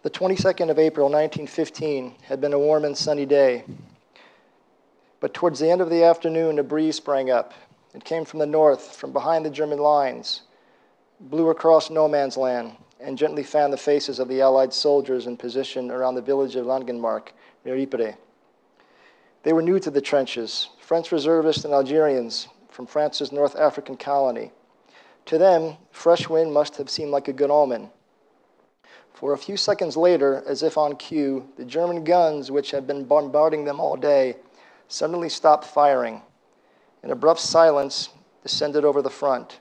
The 22nd of April, 1915, had been a warm and sunny day. But towards the end of the afternoon, a breeze sprang up. It came from the north, from behind the German lines, blew across no man's land, and gently fanned the faces of the Allied soldiers in position around the village of Langenmark, near Ypres. They were new to the trenches, French reservists and Algerians from France's North African colony. To them, fresh wind must have seemed like a good omen. For a few seconds later, as if on cue, the German guns, which had been bombarding them all day, suddenly stopped firing. An abrupt silence descended over the front.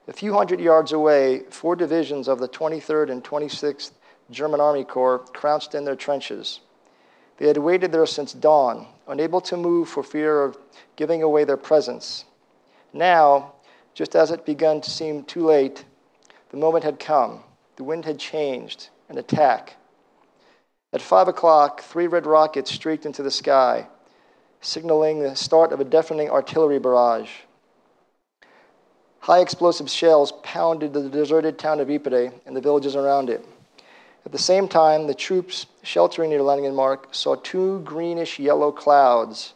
A few hundred yards away, 4 divisions of the 23rd and 26th German Army Corps crouched in their trenches. They had waited there since dawn, unable to move for fear of giving away their presence. Now, just as it begun to seem too late, the moment had come. The wind had changed. An attack. At 5 o'clock, 3 red rockets streaked into the sky, signaling the start of a deafening artillery barrage. High explosive shells pounded the deserted town of Ypres and the villages around it. At the same time, the troops sheltering near Langenmark saw 2 greenish-yellow clouds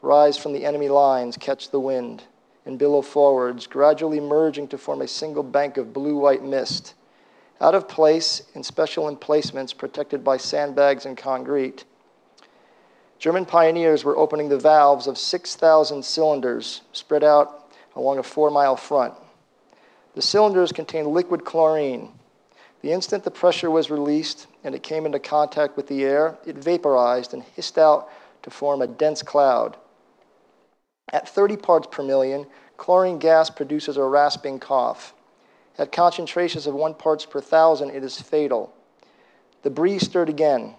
rise from the enemy lines, catch the wind, and billow forwards, gradually merging to form a single bank of blue-white mist. Out of place in special emplacements protected by sandbags and concrete, German pioneers were opening the valves of 6,000 cylinders spread out along a 4-mile front. The cylinders contained liquid chlorine. The instant the pressure was released and it came into contact with the air, it vaporized and hissed out to form a dense cloud. At 30 parts per million, chlorine gas produces a rasping cough. At concentrations of 1 parts per thousand, it is fatal. The breeze stirred again,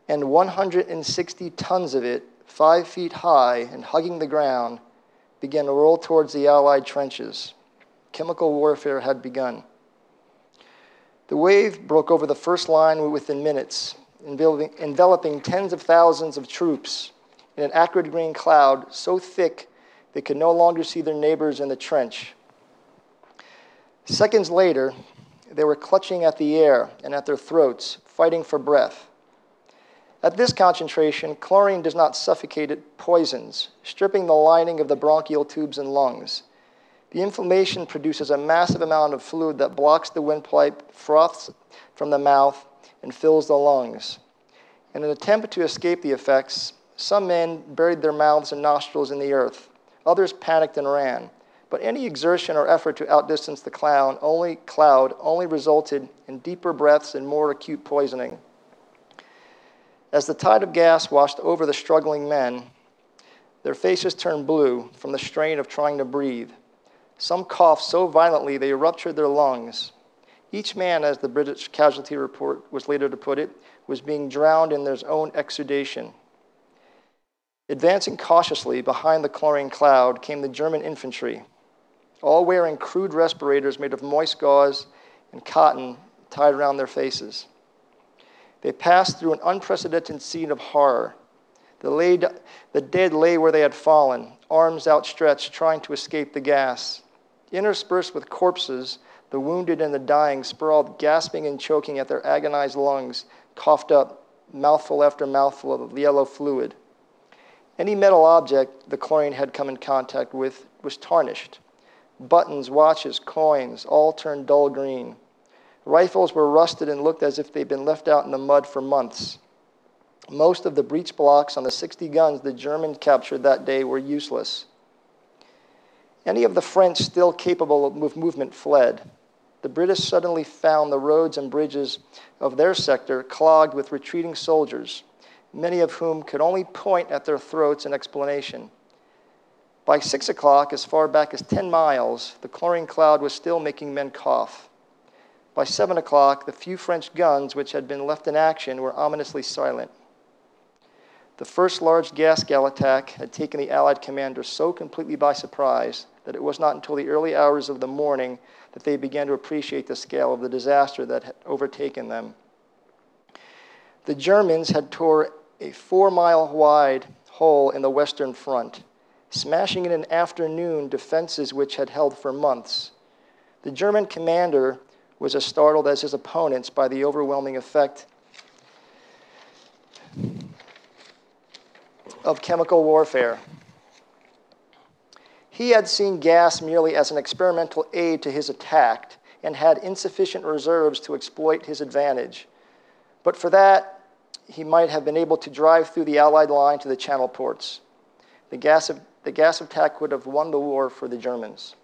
and 160 tons of it, 5 feet high and hugging the ground, began to roll towards the Allied trenches. Chemical warfare had begun. The wave broke over the first line within minutes, enveloping tens of thousands of troops in an acrid green cloud so thick they could no longer see their neighbors in the trench. Seconds later, they were clutching at the air and at their throats, fighting for breath. At this concentration, chlorine does not suffocate, it poisons, stripping the lining of the bronchial tubes and lungs. The inflammation produces a massive amount of fluid that blocks the windpipe, froths from the mouth, and fills the lungs. In an attempt to escape the effects, some men buried their mouths and nostrils in the earth. Others panicked and ran. But any exertion or effort to outdistance the cloud only resulted in deeper breaths and more acute poisoning. As the tide of gas washed over the struggling men, their faces turned blue from the strain of trying to breathe. Some coughed so violently they ruptured their lungs. Each man, as the British casualty report was later to put it, was being drowned in their own exudation. Advancing cautiously behind the chlorine cloud came the German infantry, all wearing crude respirators made of moist gauze and cotton tied around their faces. They passed through an unprecedented scene of horror. The dead lay where they had fallen, arms outstretched, trying to escape the gas. Interspersed with corpses, the wounded and the dying sprawled, gasping and choking at their agonized lungs, coughed up, mouthful after mouthful of yellow fluid. Any metal object the chlorine had come in contact with was tarnished. Buttons, watches, coins, all turned dull green. Rifles were rusted and looked as if they'd been left out in the mud for months. Most of the breech blocks on the 60 guns the Germans captured that day were useless. Any of the French still capable of movement fled. The British suddenly found the roads and bridges of their sector clogged with retreating soldiers, many of whom could only point at their throats in explanation. By 6 o'clock, as far back as 10 miles, the chlorine cloud was still making men cough. By 7 o'clock, the few French guns which had been left in action were ominously silent. The first large gas gall attack had taken the Allied commanders so completely by surprise that it was not until the early hours of the morning that they began to appreciate the scale of the disaster that had overtaken them. The Germans had tore a 4-mile-wide hole in the western front, smashing in an afternoon defenses which had held for months. The German commander was as startled as his opponents by the overwhelming effect of chemical warfare. He had seen gas merely as an experimental aid to his attack and had insufficient reserves to exploit his advantage. But for that, he might have been able to drive through the Allied line to the Channel ports. The gas attack would have won the war for the Germans.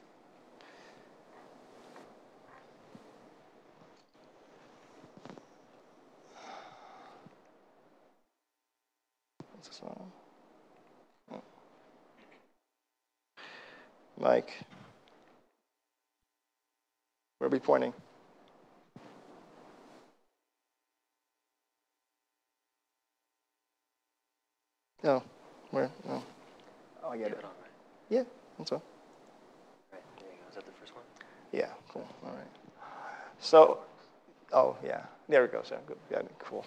What's this one? Oh. Mike, where are we pointing? No, where? No. Oh, I get it. Yeah, that's all. Right, there you go. Is that the first one? Yeah, cool. All right. So, oh, yeah. There we go. So, good. Yeah, cool.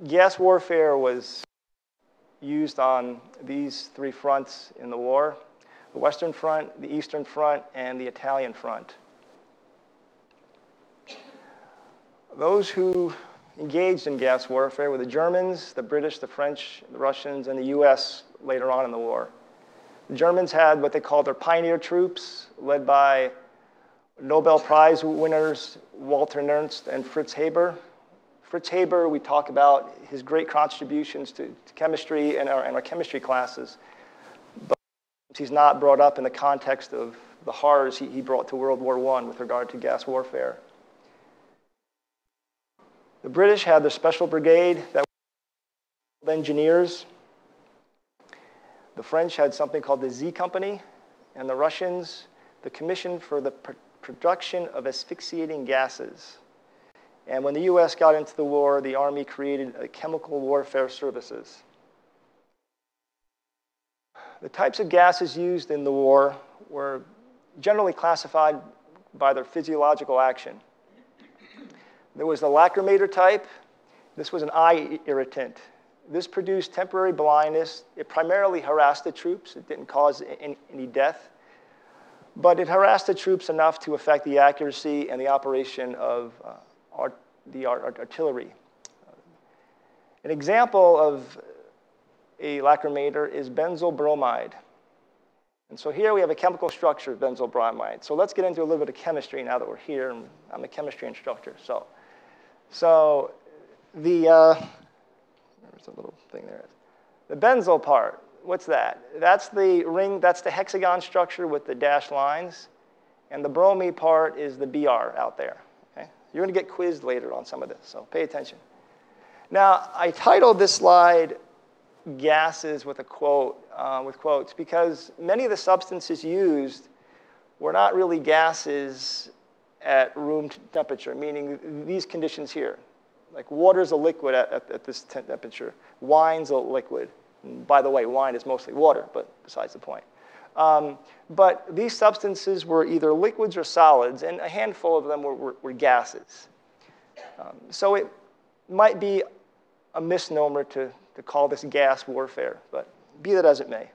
Gas warfare was used on these three fronts in the war: the Western Front, the Eastern Front, and the Italian Front. Those who engaged in gas warfare were the Germans, the British, the French, the Russians, and the US later on in the war. The Germans had what they called their pioneer troops, led by Nobel Prize winners Walter Nernst and Fritz Haber. Fritz Haber, we talk about his great contributions to chemistry in our chemistry classes, but he's not brought up in the context of the horrors he brought to World War I with regard to gas warfare. The British had their special brigade that was engineers. The French had something called the Z Company, and the Russians, the Commission for the Production of Asphyxiating Gases. And when the US got into the war, the Army created chemical warfare services. The types of gases used in the war were generally classified by their physiological action. There was the lacrimator type. This was an eye irritant. This produced temporary blindness. It primarily harassed the troops. It didn't cause any death. But it harassed the troops enough to affect the accuracy and the operation of the artillery. An example of a lacrimator is benzyl bromide. And so here we have a chemical structure of benzyl bromide. So let's get into a little bit of chemistry now that we're here. And I'm a chemistry instructor. So the, there's a little thing there. The benzyl part, what's that? That's the ring, that's the hexagon structure with the dashed lines. And the bromine part is the BR out there. Okay? You're going to get quizzed later on some of this, so pay attention. Now, I titled this slide gases with a quote, with quotes, because many of the substances used were not really gases at room temperature, meaning these conditions here. Like water's a liquid at this temperature. Wine's a liquid. And by the way, wine is mostly water, but besides the point. But these substances were either liquids or solids, and a handful of them were gases. So it might be a misnomer to call this gas warfare, but be that as it may.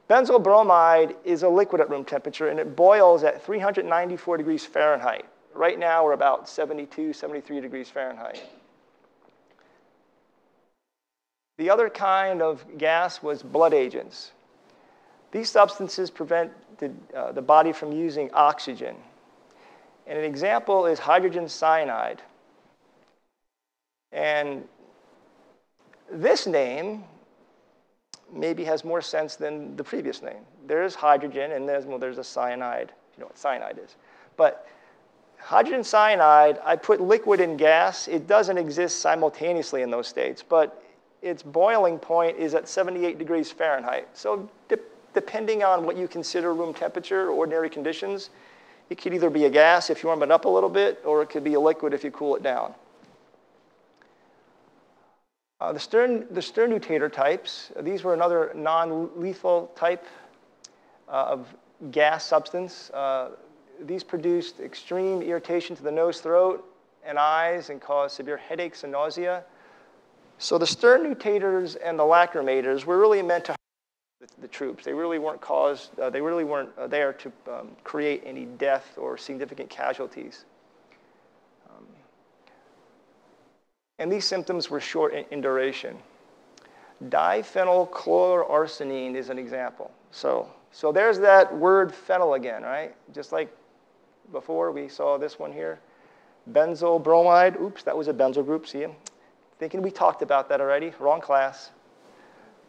Benzyl bromide is a liquid at room temperature, and it boils at 394 degrees Fahrenheit. Right now, we're about 72, 73 degrees Fahrenheit. The other kind of gas was blood agents. These substances prevent the body from using oxygen. And an example is hydrogen cyanide. And this name maybe has more sense than the previous name. There's hydrogen, and there's a cyanide. You know what cyanide is. But hydrogen cyanide, I put liquid and gas. It doesn't exist simultaneously in those states, but its boiling point is at 78 degrees Fahrenheit. So depending on what you consider room temperature, ordinary conditions, it could either be a gas if you warm it up a little bit, or it could be a liquid if you cool it down. The sternuator types, these were another non-lethal type of gas substance. These produced extreme irritation to the nose, throat, and eyes and caused severe headaches and nausea. So the sternuators and the lacrimators were really meant to harm the the troops. They really weren't there to create any death or significant casualties. And these symptoms were short in duration. Diphenylchloroarsenine is an example. So there's that word phenyl again, right? Just like before, we saw this one here. Benzyl bromide. Oops, that was a benzyl group. See you? Thinking we talked about that already. Wrong class.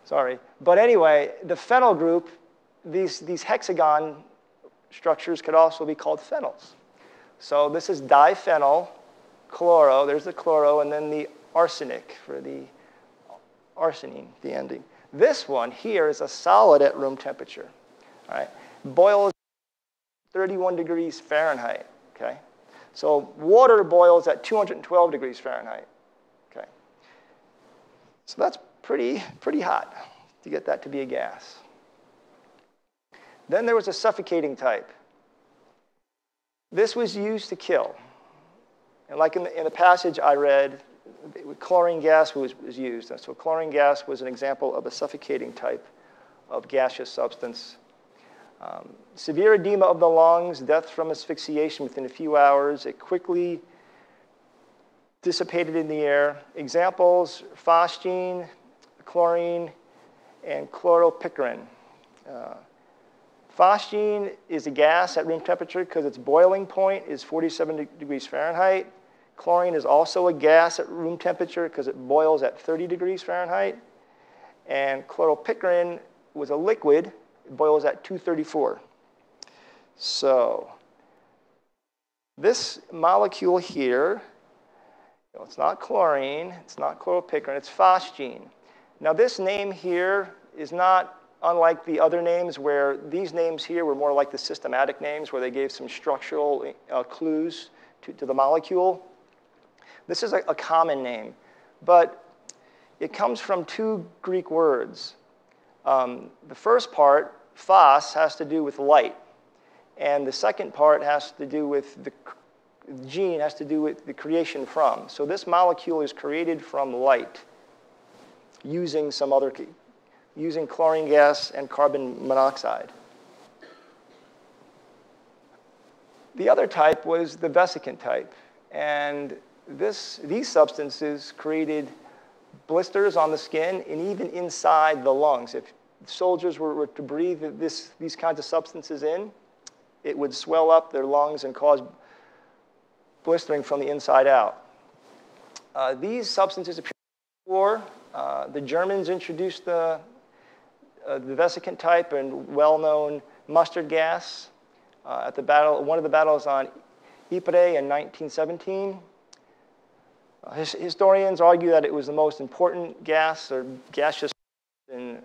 Sorry. But anyway, the phenyl group, these hexagon structures could also be called phenols. So this is diphenyl. Chloro, there's the chloro, and then the arsenic for the arsenine, the ending. This one here is a solid at room temperature. All right? Boils 31 degrees Fahrenheit. Okay? So water boils at 212 degrees Fahrenheit. Okay? So that's pretty hot to get that to be a gas. Then there was a suffocating type. This was used to kill. And like in the passage I read, chlorine gas was used. And so chlorine gas was an example of a suffocating type of gaseous substance. Severe edema of the lungs, death from asphyxiation within a few hours. It quickly dissipated in the air. Examples, phosgene, chlorine, and chloropicrin. Phosgene is a gas at room temperature because its boiling point is 47 degrees Fahrenheit. Chlorine is also a gas at room temperature because it boils at 30 degrees Fahrenheit. And chloropicrin was a liquid. It boils at 234. So this molecule here, it's not chlorine, it's not chloropicrin, it's phosgene. Now this name here is not unlike the other names where these names here were more like the systematic names where they gave some structural clues to the molecule. This is a common name, but it comes from two Greek words. The first part, phos, has to do with light, and the second part has to do with the gene, has to do with the creation from. So this molecule is created from light using chlorine gas and carbon monoxide. The other type was the vesicant type, and these substances created blisters on the skin and even inside the lungs. If soldiers were to breathe these kinds of substances in, it would swell up their lungs and cause blistering from the inside out. These substances appeared in the war. The Germans introduced the vesicant type and well-known mustard gas at one of the battles on Ypres in 1917. Historians argue that it was the most important gas or gaseous in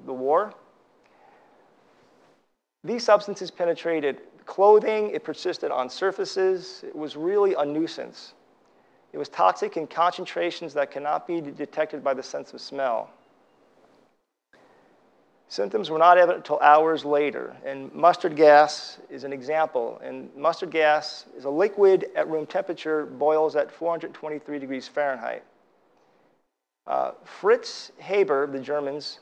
the war. These substances penetrated clothing, it persisted on surfaces, it was really a nuisance. It was toxic in concentrations that cannot be detected by the sense of smell. Symptoms were not evident until hours later, and mustard gas is an example. And mustard gas is a liquid at room temperature, boils at 423 degrees Fahrenheit. Fritz Haber, the Germans,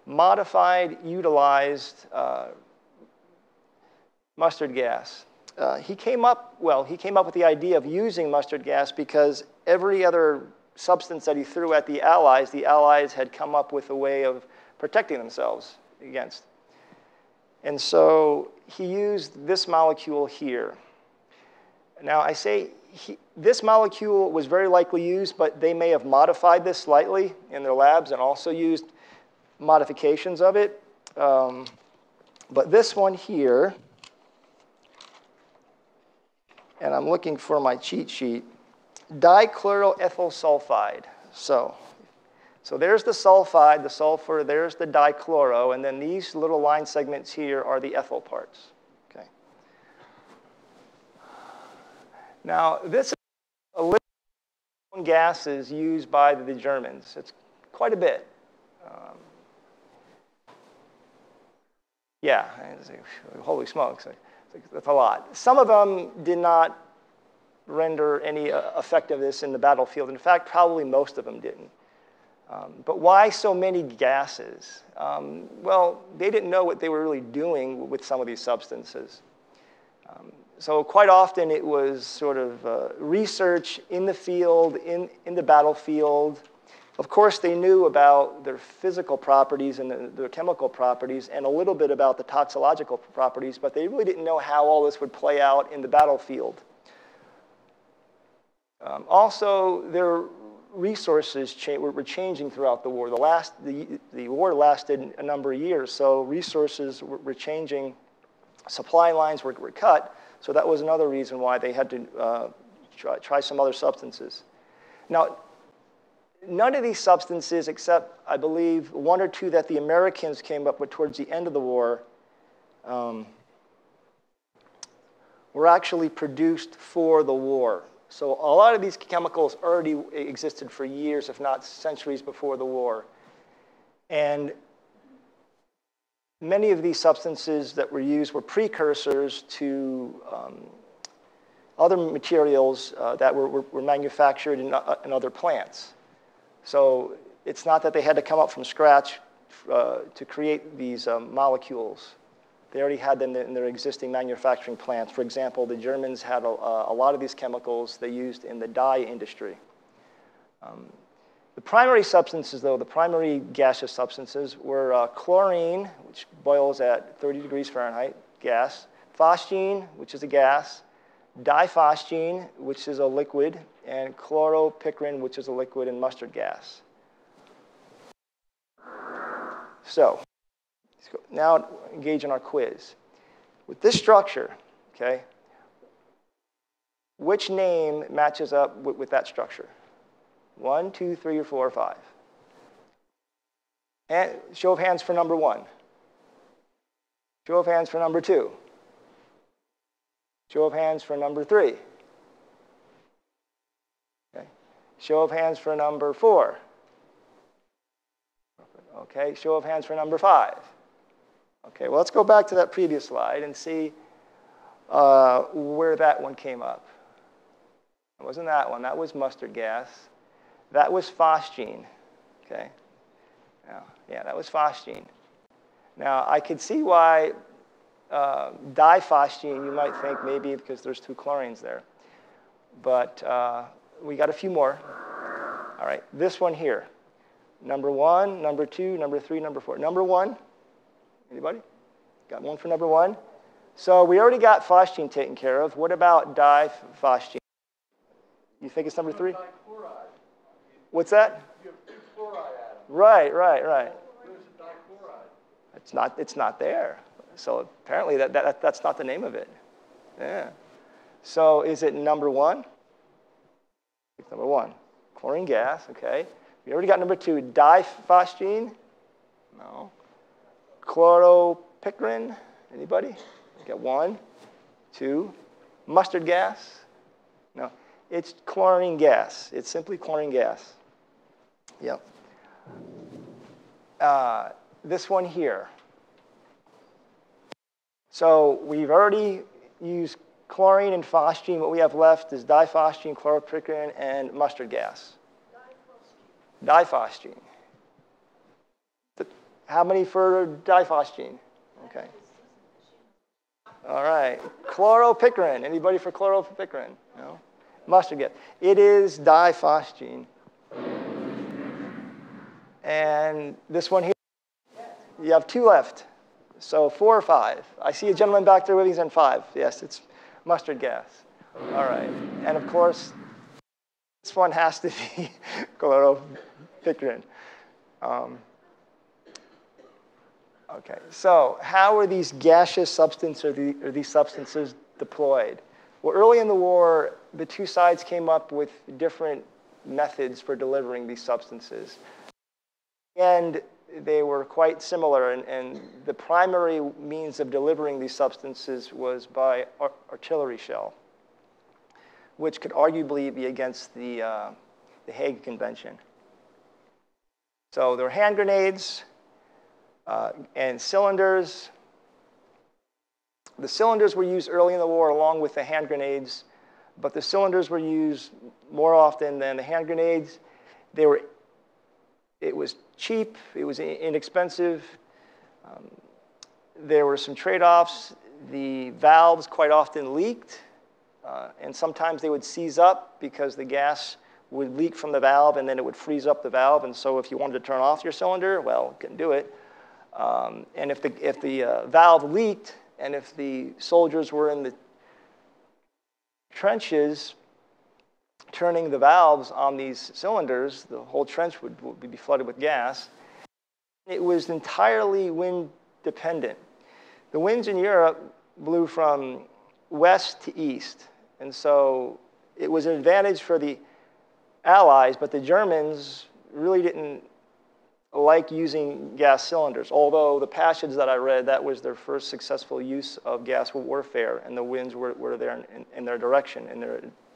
utilized mustard gas. He came up with the idea of using mustard gas because every other substance that he threw at the Allies had come up with a way of protecting themselves against. And so he used this molecule here. Now I say this molecule was very likely used, but they may have modified this slightly in their labs and also used modifications of it. But this one here, and I'm looking for my cheat sheet, dichloroethyl sulfide. So there's the sulfide, the sulfur, there's the dichloro, and then these little line segments here are the ethyl parts. Okay. Now, this is a list of gases used by the Germans. It's quite a bit. Yeah, holy smokes, that's a lot. Some of them did not render any effectiveness in the battlefield. In fact, probably most of them didn't. But why so many gases? Well, they didn't know what they were really doing with some of these substances. So quite often it was sort of research in the field, in the battlefield. Of course, they knew about their physical properties and their chemical properties and a little bit about the toxicological properties, but they really didn't know how all this would play out in the battlefield. Also, their resources were changing throughout the war. The war lasted a number of years, so resources were changing. Supply lines were cut, so that was another reason why they had to try some other substances. Now, none of these substances, except, I believe, one or two that the Americans came up with towards the end of the war, were actually produced for the war. So a lot of these chemicals already existed for years, if not centuries before the war. And many of these substances that were used were precursors to other materials that were manufactured in other plants. So it's not that they had to come up from scratch to create these molecules. They already had them in their existing manufacturing plants. For example, the Germans had a lot of these chemicals they used in the dye industry. The primary substances, though, the primary gaseous substances were chlorine, which boils at 30 degrees Fahrenheit, gas, phosgene, which is a gas, diphosgene, which is a liquid, and chloropicrin, which is a liquid, and mustard gas. So now engage in our quiz. With this structure, okay, which name matches up with that structure? 1, 2, 3, or 4, or 5? And show of hands for number 1. Show of hands for number 2. Show of hands for number 3. Okay. Show of hands for number 4. Okay, show of hands for number 5. Okay, well, let's go back to that previous slide and see where that one came up. It wasn't that one. That was mustard gas. That was phosgene. Okay. Yeah, that was phosgene. Now, I could see why diphosgene, you might think maybe because there's 2 chlorines there. But we got a few more. All right, this one here. Number 1, number 2, number 3, number 4. Number 1, anybody? Got one for number 1? So we already got phosgene taken care of. What about diphosgene? You think it's number 3? What's that? You have 2 chloride atoms. Right. Where's the dichloride? It's not there. So apparently that's not the name of it. Yeah. So is it number 1? It's number 1. Chlorine gas, okay. We already got number 2. Diphosgene? No. Chloropicrin? Anybody? We got 1, 2. Mustard gas? No. It's chlorine gas. It's simply chlorine gas. Yep. This one here. So we've already used chlorine and phosgene. What we have left is diphosgene, chloropicrin, and mustard gas. Diphosgene. How many for diphosgene? Okay. All right. Chloropicrin. Anybody for chloropicrin? No? Mustard gas. It is diphosgene. And this one here, you have 2 left. So 4 or 5. I see a gentleman back there with his and 5. Yes, it's mustard gas. All right. And of course, this one has to be chloropicrin. Okay. So how are these gaseous substances or these substances deployed? Well, early in the war, the 2 sides came up with different methods for delivering these substances. And they were quite similar, and the primary means of delivering these substances was by artillery shell, which could arguably be against the Hague Convention. So there were hand grenades and cylinders. The cylinders were used early in the war along with the hand grenades, but the cylinders were used more often than the hand grenades. They were It was cheap. It was inexpensive. There were some trade-offs. The valves quite often leaked, and sometimes they would seize up because the gas would leak from the valve, and then it would freeze up the valve. And so if you wanted to turn off your cylinder, well, you couldn't do it. And if the valve leaked, and if the soldiers were in the trenches turning the valves on these cylinders, the whole trench would be flooded with gas. It was entirely wind dependent. The winds in Europe blew from west to east, and so it was an advantage for the Allies, but the Germans really didn't like using gas cylinders, although the passage that I read, that was their first successful use of gas warfare, and the winds were there in their direction,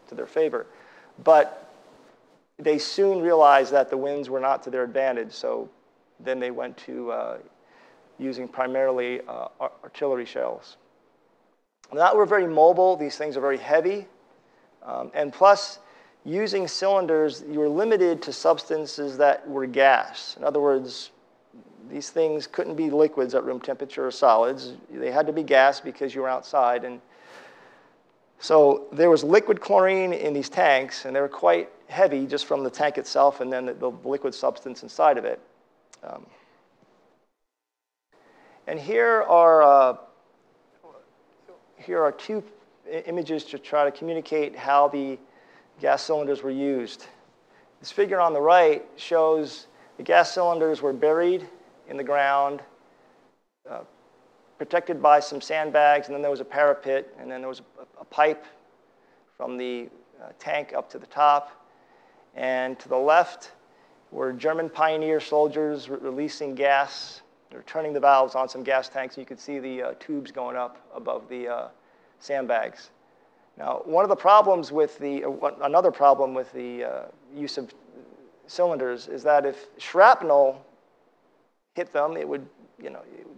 to their favor. But they soon realized that the winds were not to their advantage, so then they went to using primarily artillery shells. Now, we're very mobile. These things are very heavy. And plus, using cylinders, you were limited to substances that were gas. In other words, these things couldn't be liquids at room temperature or solids. They had to be gas because you were outside. And so there was liquid chlorine in these tanks, and they were quite heavy just from the tank itself and then the liquid substance inside of it. And here are two images to try to communicate how the gas cylinders were used. This figure on the right shows the gas cylinders were buried in the ground, protected by some sandbags, and then there was a parapet, and then there was a pipe from the tank up to the top. And to the left were German pioneer soldiers releasing gas. They're turning the valves on some gas tanks, and you could see the tubes going up above the sandbags. Now, another problem with the use of cylinders is that if shrapnel hit them, it would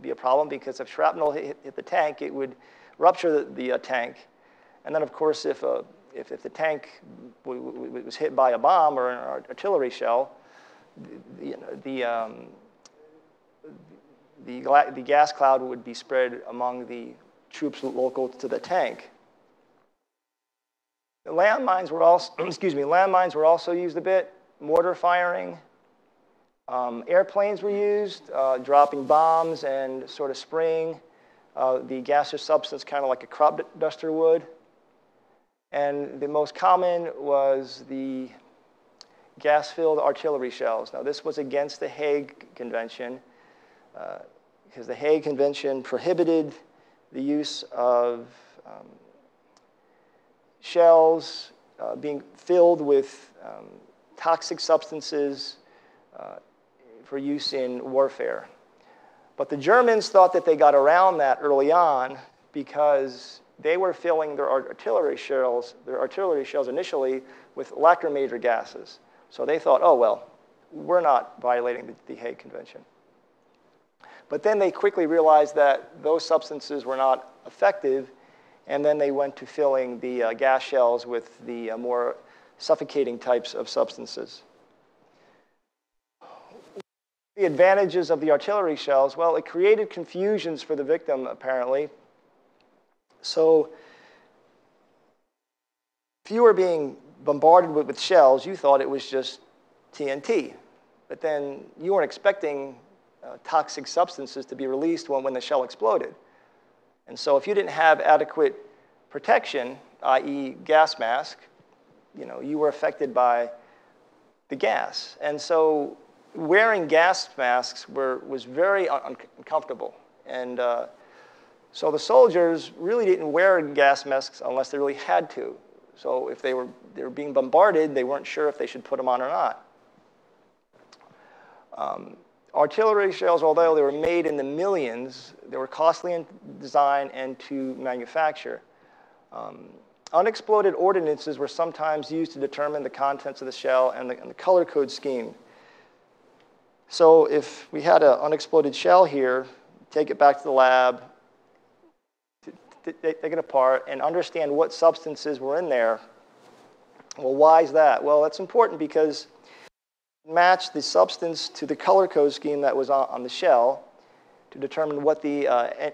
be a problem, because if shrapnel hit the tank, it would rupture the tank. And then, of course, if the tank was hit by a bomb or an artillery shell, the gas cloud would be spread among the troops local to the tank. The landmines were also, landmines were also used a bit. Mortar firing. Airplanes were used, dropping bombs and sort of spraying the gaseous substance kind of like a crop duster would. And the most common was the gas-filled artillery shells. Now, this was against the Hague Convention, because the Hague Convention prohibited the use of shells being filled with toxic substances for use in warfare. But the Germans thought that they got around that early on because they were filling their artillery shells initially with lacrimator gases. So they thought, oh, well, we're not violating the Hague Convention. But then they quickly realized that those substances were not effective, and then they went to filling the gas shells with the more suffocating types of substances. The advantages of the artillery shells, well, it created confusions for the victim, apparently. So if you were being bombarded with shells, you thought it was just TNT. But then you weren't expecting toxic substances to be released when the shell exploded. And so if you didn't have adequate protection, i.e. gas mask, you were affected by the gas. And so wearing gas masks was very uncomfortable. And so the soldiers really didn't wear gas masks unless they really had to. So if they were being bombarded, they weren't sure if they should put them on or not. Artillery shells, although they were made in the millions, they were costly in design and to manufacture. Unexploded ordnances were sometimes used to determine the contents of the shell and the color code scheme. So if we had an unexploded shell here, take it back to the lab, take it apart, and understand what substances were in there. Well, why is that? Well, that's important because match the substance to the color code scheme that was on the shell to determine what the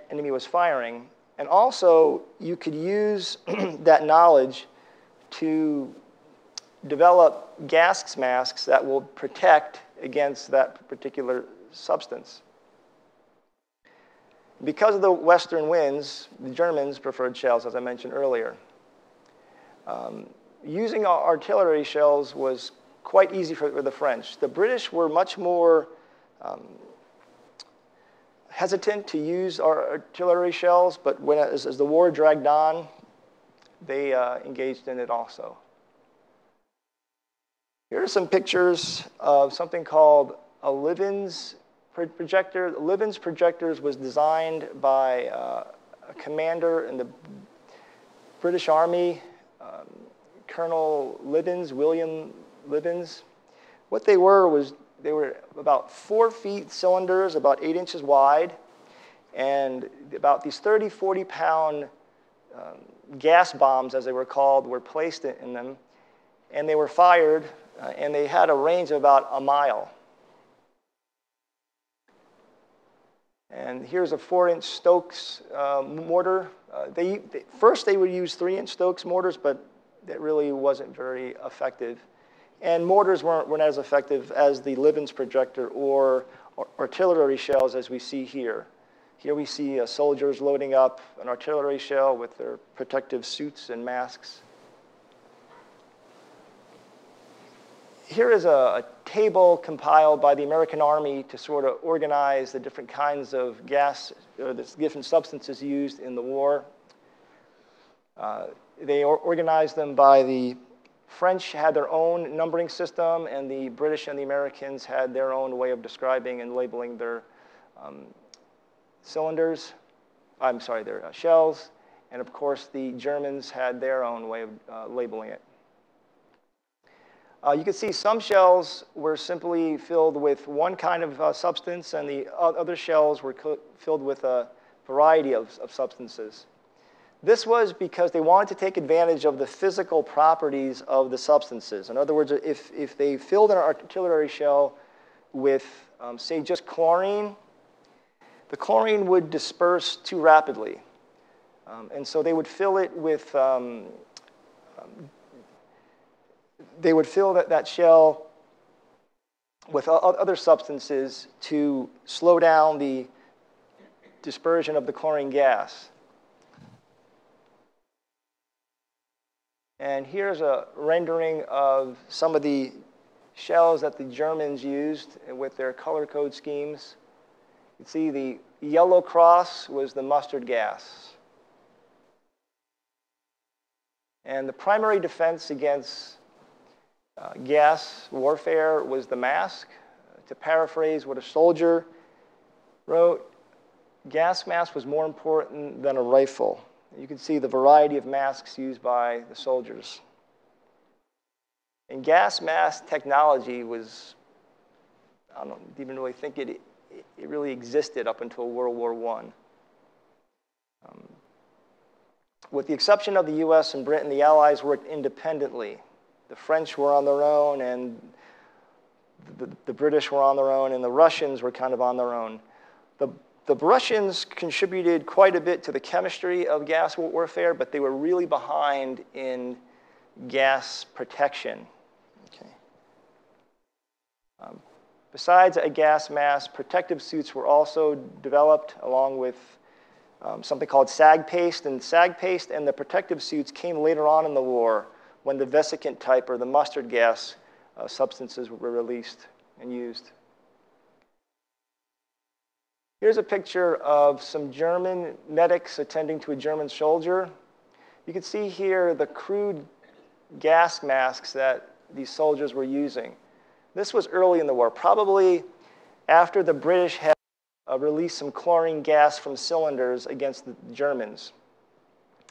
enemy was firing. And also, you could use that knowledge to develop gas masks that will protect against that particular substance. Because of the western winds, the Germans preferred shells, as I mentioned earlier. Using artillery shells was quite easy for the French. The British were much more hesitant to use artillery shells, but as the war dragged on, they engaged in it also. Here are some pictures of something called a Livens projector. The Livens projectors was designed by a commander in the British Army, Colonel Livens, William Livens. What they were was they were about 4 feet cylinders, about 8 inches wide, and about these 30, 40-pound gas bombs, as they were called, were placed in them, and they were fired, and they had a range of about a mile. And here's a 4-inch Stokes mortar. First, they would use 3-inch Stokes mortars, but that really wasn't very effective. And mortars weren't as effective as the Livens projector or artillery shells as we see here. Here we see soldiers loading up an artillery shell with their protective suits and masks. Here is a table compiled by the American Army to sort of organize the different kinds of gas, or the different substances used in the war. They organized them by the French had their own numbering system, and the British and the Americans had their own way of describing and labeling their their shells. And of course, the Germans had their own way of labeling it. You can see some shells were simply filled with one kind of substance, and the other shells were filled with a variety of substances. This was because they wanted to take advantage of the physical properties of the substances. In other words, if they filled an artillery shell with, say, just chlorine, the chlorine would disperse too rapidly. And so they would fill it with, they would fill that shell with other substances to slow down the dispersion of the chlorine gas. And here's a rendering of some of the shells that the Germans used with their color code schemes. You can see the yellow cross was the mustard gas. And the primary defense against gas warfare was the mask. To paraphrase what a soldier wrote, gas mask was more important than a rifle. You can see the variety of masks used by the soldiers. And gas mask technology was, I don't even really think it really existed up until World War I. With the exception of the US and Britain, the Allies worked independently. The French were on their own, and the British were on their own, and the Russians were kind of on their own. The Russians contributed quite a bit to the chemistry of gas warfare, but they were really behind in gas protection. Okay. Besides a gas mask, protective suits were also developed along with something called sag paste. And sag paste and the protective suits came later on in the war when the vesicant type or the mustard gas substances were released and used. Here's a picture of some German medics attending to a German soldier. You can see here the crude gas masks that these soldiers were using. This was early in the war, probably after the British had released some chlorine gas from cylinders against the Germans.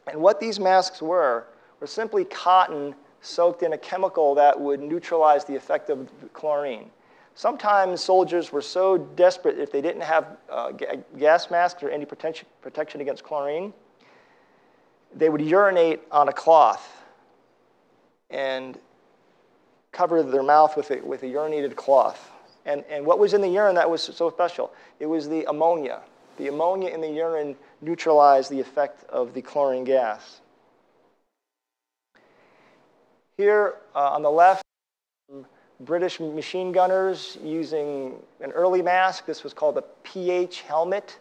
And what these masks were simply cotton soaked in a chemical that would neutralize the effect of the chlorine. Sometimes soldiers were so desperate if they didn't have gas masks or any protection against chlorine, they would urinate on a cloth and cover their mouth with a urinated cloth. And what was in the urine that was so special? It was the ammonia. The ammonia in the urine neutralized the effect of the chlorine gas. Here on the left, British machine gunners using an early mask. This was called a PH helmet.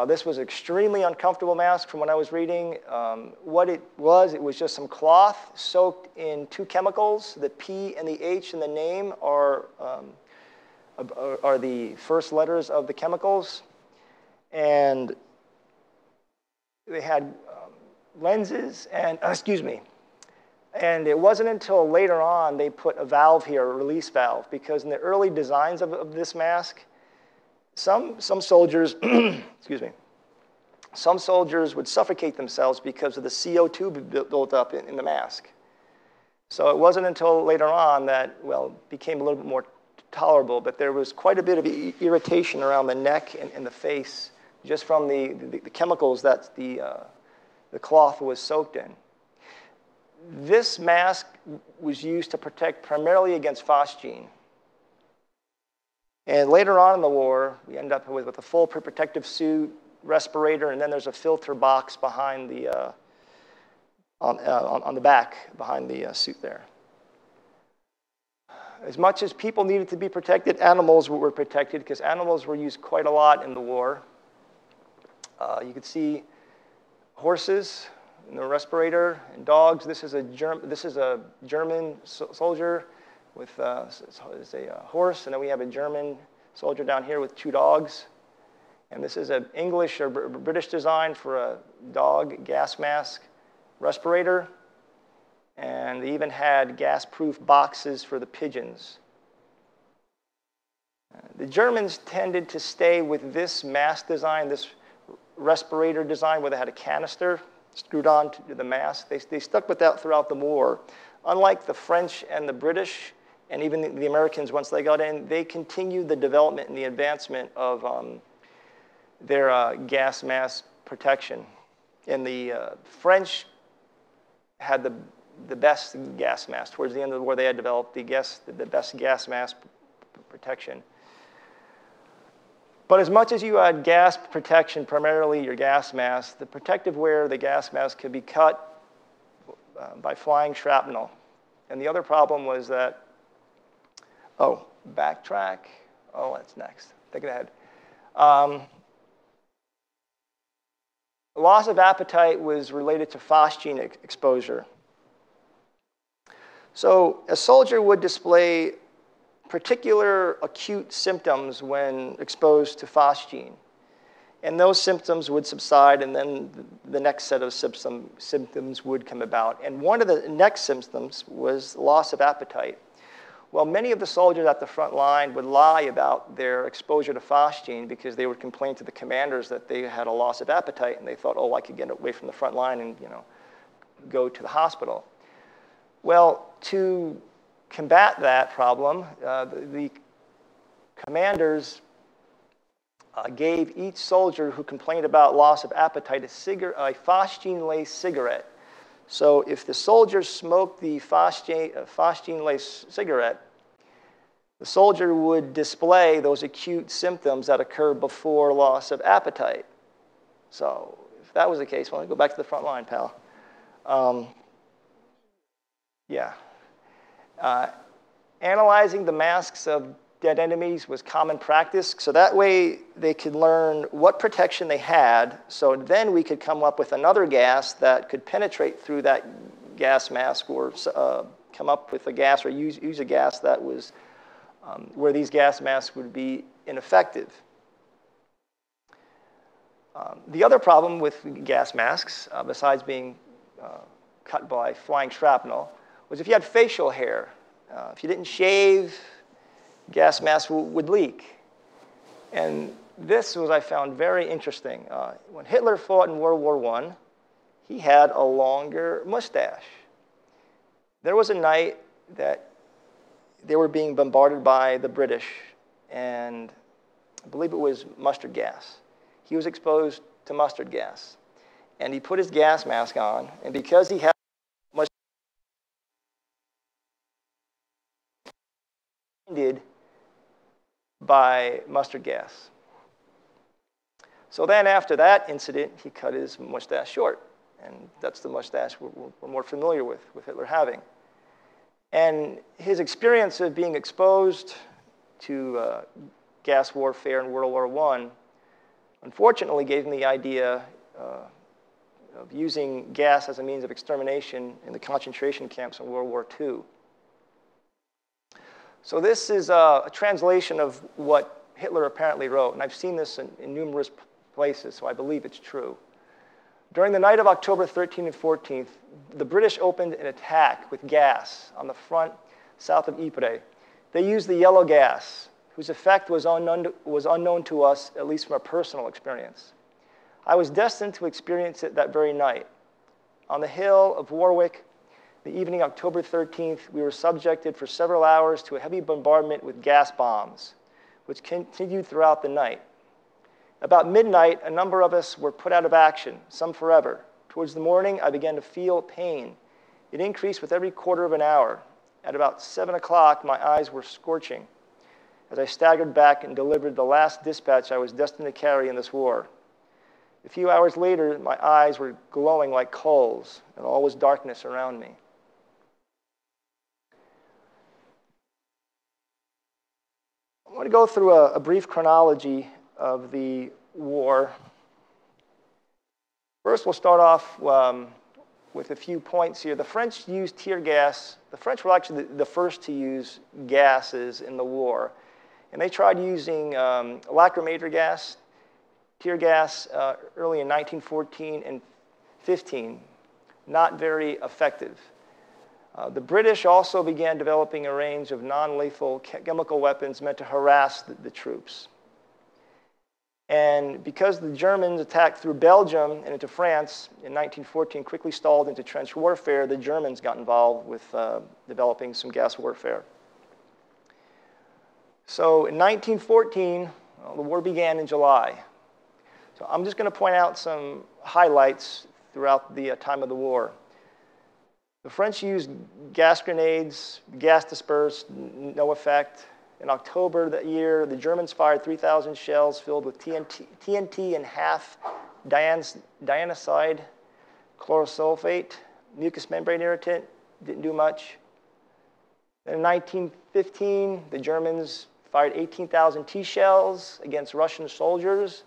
This was an extremely uncomfortable mask from what I was reading. What it was just some cloth soaked in two chemicals. The P and the H in the name are the first letters of the chemicals. And they had lenses and, and it wasn't until later on they put a valve here, a release valve, because in the early designs of this mask, some soldiers, some soldiers would suffocate themselves because of the CO2 built up in the mask. So it wasn't until later on that, well, it became a little bit more tolerable, but there was quite a bit of irritation around the neck and the face just from the chemicals that the cloth was soaked in. This mask was used to protect primarily against phosgene. And later on in the war, we end up with a full protective suit, respirator, and then there's a filter box behind the, on the back, behind the suit there. As much as people needed to be protected, animals were protected because animals were used quite a lot in the war. You could see horses in the respirator and dogs. This is a German soldier with a horse, and then we have a German soldier down here with two dogs. And this is an English or British design for a dog gas mask respirator. And they even had gas-proof boxes for the pigeons. The Germans tended to stay with this mask design, this respirator design, where they had a canister screwed on to the mask. They stuck with that throughout the war. Unlike the French and the British, and even the Americans once they got in, they continued the development and the advancement of their gas mask protection. And the French had the best gas mask. Towards the end of the war, they had developed the best gas mask protection. But as much as you had gas protection, primarily your gas mask, the protective wear of the gas mask could be cut by flying shrapnel. And the other problem was that, backtrack. Oh, that's next. Take it ahead. Loss of appetite was related to phosgene exposure. So a soldier would display particular acute symptoms when exposed to phosgene. And those symptoms would subside, and then the next set of symptoms would come about. And one of the next symptoms was loss of appetite. Well, many of the soldiers at the front line would lie about their exposure to phosgene because they would complain to the commanders that they had a loss of appetite, and they thought, oh, I could get away from the front line and go to the hospital. Well, to combat that problem, the commanders gave each soldier who complained about loss of appetite a phosgene-laced cigarette. So if the soldier smoked the phosgene-laced cigarette, the soldier would display those acute symptoms that occur before loss of appetite. So if that was the case, well, go back to the front line, pal. Analyzing the masks of dead enemies was common practice, so that way they could learn what protection they had, so then we could come up with another gas that could penetrate through that gas mask or come up with a gas or use a gas that was where these gas masks would be ineffective. The other problem with gas masks, besides being cut by flying shrapnel, was if you had facial hair. If you didn't shave, gas mask would leak. And this was, I found, very interesting. When Hitler fought in World War I, he had a longer mustache. There was a night that they were being bombarded by the British, and I believe it was mustard gas. He was exposed to mustard gas. And he put his gas mask on, and because he had by mustard gas. So then after that incident, he cut his mustache short. And that's the mustache we're more familiar with Hitler having. And his experience of being exposed to gas warfare in World War I, unfortunately, gave him the idea of using gas as a means of extermination in the concentration camps in World War II. So this is a translation of what Hitler apparently wrote, and I've seen this in numerous places, so I believe it's true. During the night of October 13th and 14th, the British opened an attack with gas on the front south of Ypres. They used the yellow gas, whose effect was unknown to us, at least from a personal experience. I was destined to experience it that very night. On the hill of Warwick, the evening October 13th, we were subjected for several hours to a heavy bombardment with gas bombs, which continued throughout the night. About midnight, a number of us were put out of action, some forever. Towards the morning, I began to feel pain. It increased with every quarter of an hour. At about 7 o'clock, my eyes were scorching as I staggered back and delivered the last dispatch I was destined to carry in this war. A few hours later, my eyes were glowing like coals, and all was darkness around me. I want to go through a brief chronology of the war. First, we'll start off with a few points here. The French used tear gas. The French were actually the first to use gases in the war. And they tried using lacrimator gas, tear gas, early in 1914 and 15. Not very effective. The British also began developing a range of non-lethal chemical weapons meant to harass the troops. And because the Germans attacked through Belgium and into France in 1914, quickly stalled into trench warfare, the Germans got involved with developing some gas warfare. So in 1914, the war began in July. So I'm just going to point out some highlights throughout the time of the war. The French used gas grenades, gas dispersed, no effect. In October that year, the Germans fired 3,000 shells filled with TNT and half dianiside chlorosulfate, mucous membrane irritant, didn't do much. Then in 1915, the Germans fired 18,000 T-shells against Russian soldiers.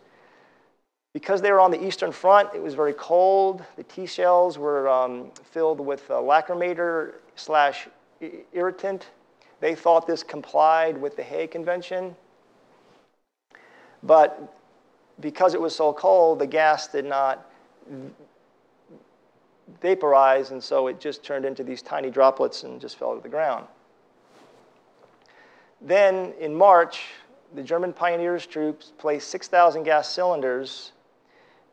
Because they were on the Eastern Front, it was very cold. The T-shells were filled with lacrimator/irritant. They thought this complied with the Hague Convention. But because it was so cold, the gas did not vaporize, and so it just turned into these tiny droplets and just fell to the ground. Then in March, the German pioneers troops placed 6,000 gas cylinders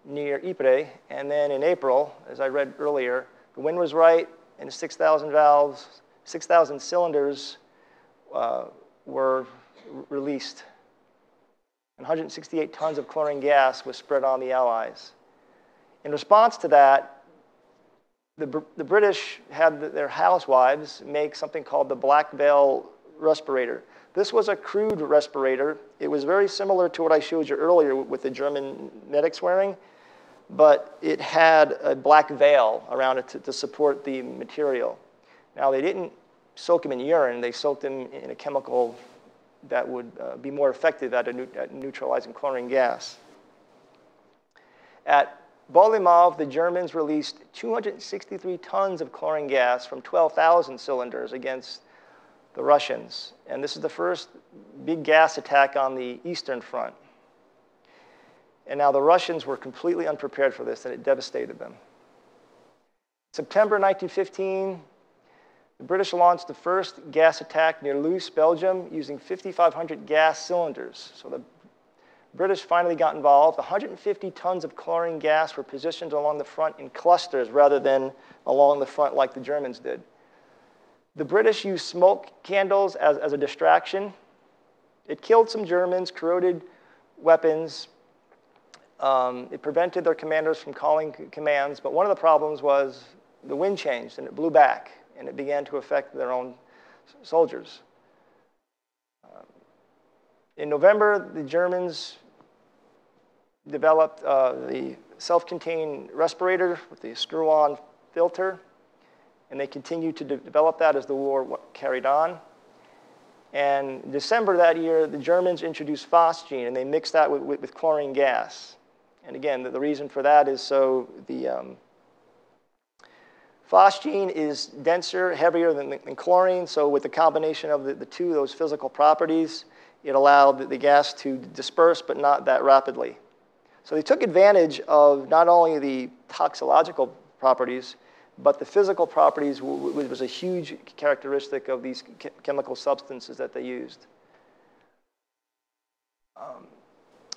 near Ypres, and then in April, as I read earlier, the wind was right, and 6,000 valves, 6,000 cylinders were released. And 168 tons of chlorine gas was spread on the Allies. In response to that, the British had their housewives make something called the Black Veil respirator. This was a crude respirator. It was very similar to what I showed you earlier with the German medics wearing, but it had a black veil around it to support the material. Now, they didn't soak them in urine. They soaked them in a chemical that would be more effective at neutralizing chlorine gas. At Bolimov, the Germans released 263 tons of chlorine gas from 12,000 cylinders against the Russians. And this is the first big gas attack on the Eastern Front. And now the Russians were completely unprepared for this, and it devastated them. September 1915, the British launched the first gas attack near Loos, Belgium, using 5,500 gas cylinders. So the British finally got involved. 150 tons of chlorine gas were positioned along the front in clusters rather than along the front like the Germans did. The British used smoke candles as a distraction. It killed some Germans, corroded weapons. It prevented their commanders from calling commands, but one of the problems was the wind changed and it blew back, and it began to affect their own soldiers. In November, the Germans developed the self-contained respirator with the screw-on filter, and they continued to develop that as the war carried on. And in December that year, the Germans introduced phosgene, and they mixed that with chlorine gas. And again, the reason for that is so the phosgene is denser, heavier than chlorine, so with the combination of the two, those physical properties, it allowed the gas to disperse, but not that rapidly. So they took advantage of not only the toxicological properties, but the physical properties was a huge characteristic of these chemical substances that they used.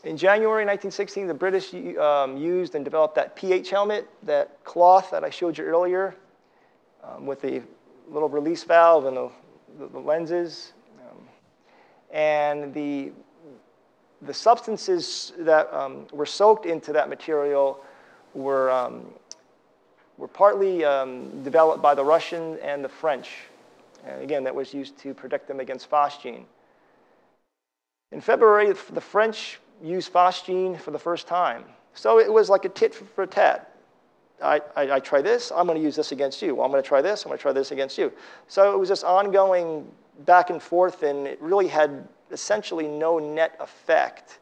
In January 1916, the British used and developed that pH helmet, that cloth that I showed you earlier, with the little release valve and the lenses. And the substances that were soaked into that material were partly developed by the Russian and the French. And again, that was used to protect them against phosgene. In February, the French used phosgene for the first time. So it was like a tit for tat. I try this, I'm going to use this against you. Well, I'm going to try this, I'm going to try this against you. So it was this ongoing back and forth, and it really had essentially no net effect,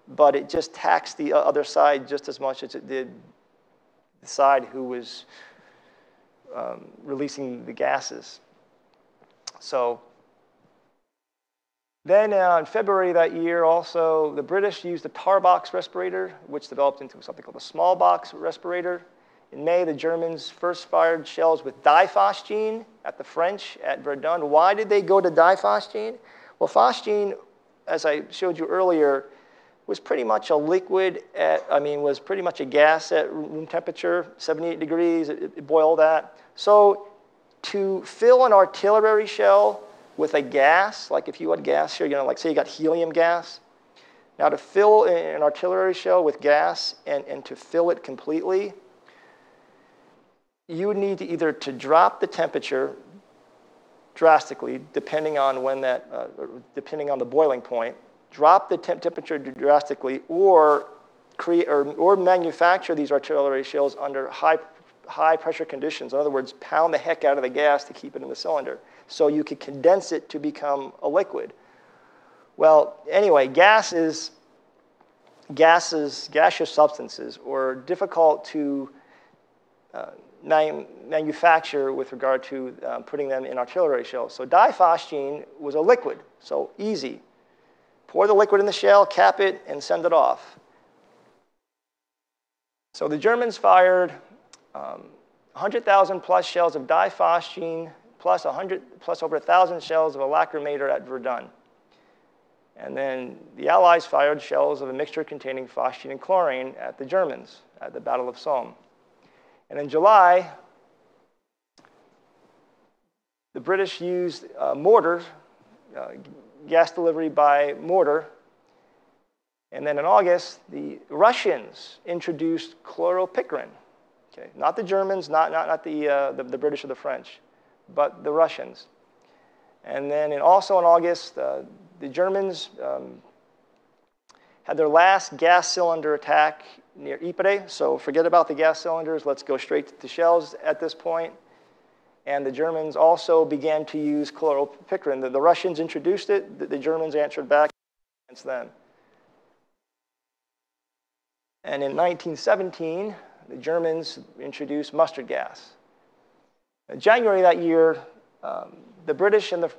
but it just taxed the other side just as much as it did the side who was releasing the gases. So then in February that year also, the British used a tar box respirator, which developed into something called a small box respirator. In May, the Germans first fired shells with diphosgene at the French at Verdun. Why did they go to diphosgene? Well, phosgene, as I showed you earlier, was pretty much a liquid was pretty much a gas at room temperature, 78 degrees, it boiled at. So to fill an artillery shell with a gas, like if you had gas here, like say you got helium gas. Now to fill an artillery shell with gas and to fill it completely, you would need to either to drop the temperature drastically, depending on depending on the boiling point, drop the temperature drastically, or manufacture these artillery shells under high pressure conditions. In other words, pound the heck out of the gas to keep it in the cylinder, so you could condense it to become a liquid. Well, anyway, gaseous substances, or difficult to manufacture with regard to putting them in artillery shells. So diphosgene was a liquid, so easy. Pour the liquid in the shell, cap it, and send it off. So the Germans fired 100,000 plus shells of diphosgene plus over 1,000 shells of a lacrimator at Verdun. And then the Allies fired shells of a mixture containing phosgene and chlorine at the Germans at the Battle of Somme. And in July, the British used mortars, gas delivery by mortar. And then in August, the Russians introduced chloropicrin. Okay, not the Germans, not the British or the French, but the Russians. And then also in August, the Germans had their last gas cylinder attack near Ypres. So forget about the gas cylinders. Let's go straight to shells at this point. And the Germans also began to use chloropicrin. The Russians introduced it. The Germans answered back against them. And in 1917, the Germans introduced mustard gas. In January that year, the British and the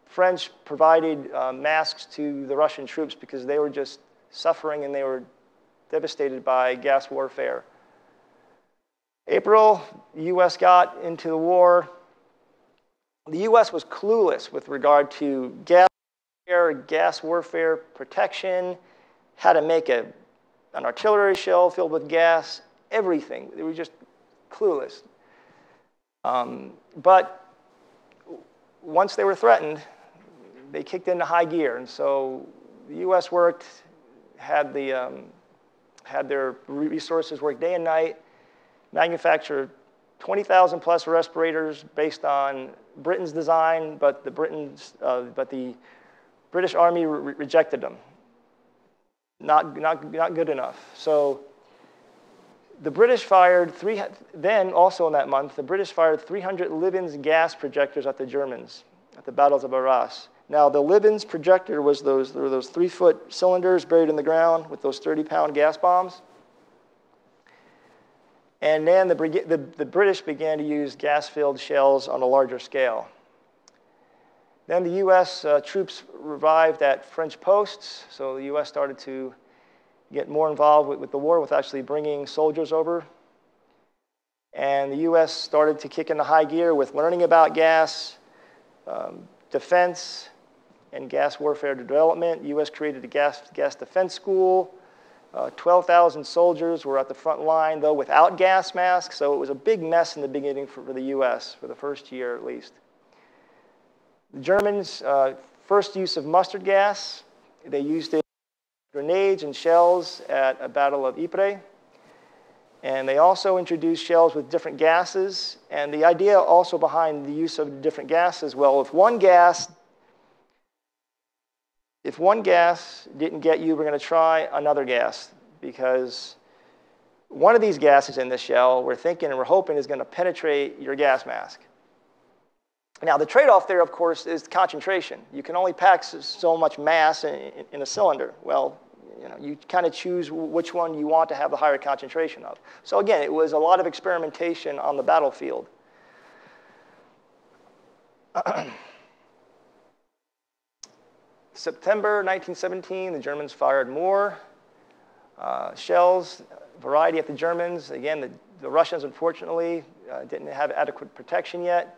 French provided masks to the Russian troops because they were just suffering and they were devastated by gas warfare. April, the U.S. got into the war. The U.S. was clueless with regard to gas warfare protection, how to make an artillery shell filled with gas, everything. They were just clueless. But once they were threatened, they kicked into high gear. And so the U.S. had their resources work day and night, manufactured 20,000 plus respirators based on Britain's design, but the British Army rejected them. Not good enough. So the British fired then also in that month, the British fired 300 Livens gas projectors at the Germans at the battles of Arras. Now the Livens projector was those 3-foot cylinders buried in the ground with those 30-pound gas bombs. And then the British began to use gas-filled shells on a larger scale. Then the U.S. Troops revived at French posts, so the U.S. started to get more involved with the war, with actually bringing soldiers over. And the U.S. started to kick into high gear with learning about gas, defense, and gas warfare development. The U.S. created a gas defense school. 12,000 soldiers were at the front line, though without gas masks, so it was a big mess in the beginning for the U.S., for the first year at least. The Germans, first use of mustard gas, they used it in grenades and shells at a battle of Ypres. And they also introduced shells with different gases. And the idea also behind the use of different gases, well, if one gas didn't get you, we're going to try another gas, because one of these gases in the shell, we're thinking and we're hoping, is going to penetrate your gas mask. Now, the trade-off there, of course, is concentration. You can only pack so much mass in a cylinder. Well, you kind of choose which one you want to have the higher concentration of. So again, it was a lot of experimentation on the battlefield. September 1917, the Germans fired more shells, variety at the Germans. Again, the Russians, unfortunately, didn't have adequate protection yet.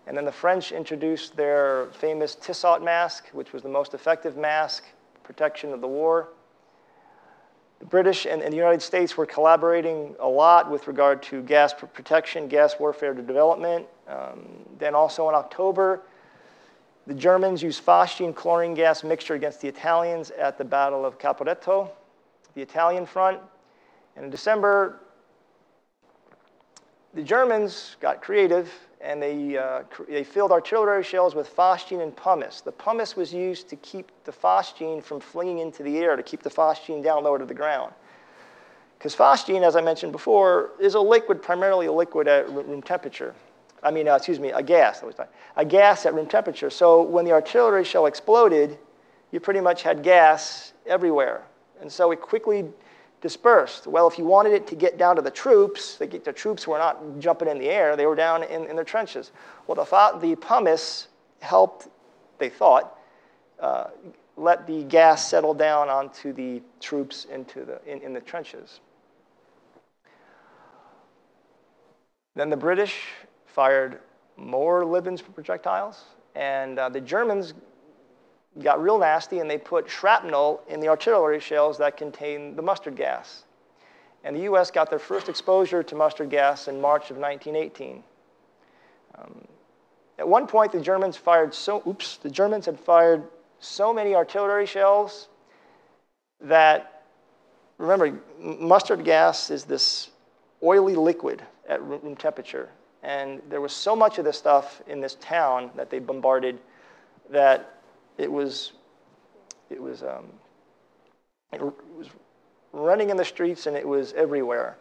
And then the French introduced their famous Tissot mask, which was the most effective mask protection of the war. The British and the United States were collaborating a lot with regard to gas protection, gas warfare development. Then also in October, the Germans used phosgene chlorine gas mixture against the Italians at the Battle of Caporetto, the Italian front. And in December, the Germans got creative, and they filled artillery shells with phosgene and pumice. The pumice was used to keep the phosgene from flinging into the air, to keep the phosgene down lower to the ground. Because phosgene, as I mentioned before, is a liquid, primarily a liquid at room temperature. A gas. A gas at room temperature. So when the artillery shell exploded, you pretty much had gas everywhere. And so it quickly dispersed. Well, if you wanted it to get down to the troops were not jumping in the air. They were down in their trenches. Well, the pumice helped, they thought, let the gas settle down onto the troops in the trenches. Then the British fired more Livens projectiles, and the Germans got real nasty, and they put shrapnel in the artillery shells that contained the mustard gas. And the U.S. got their first exposure to mustard gas in March of 1918. At one point, the Germans had fired so many artillery shells that, remember, mustard gas is this oily liquid at room temperature. And there was so much of this stuff in this town that they bombarded that it was running in the streets, and it was everywhere.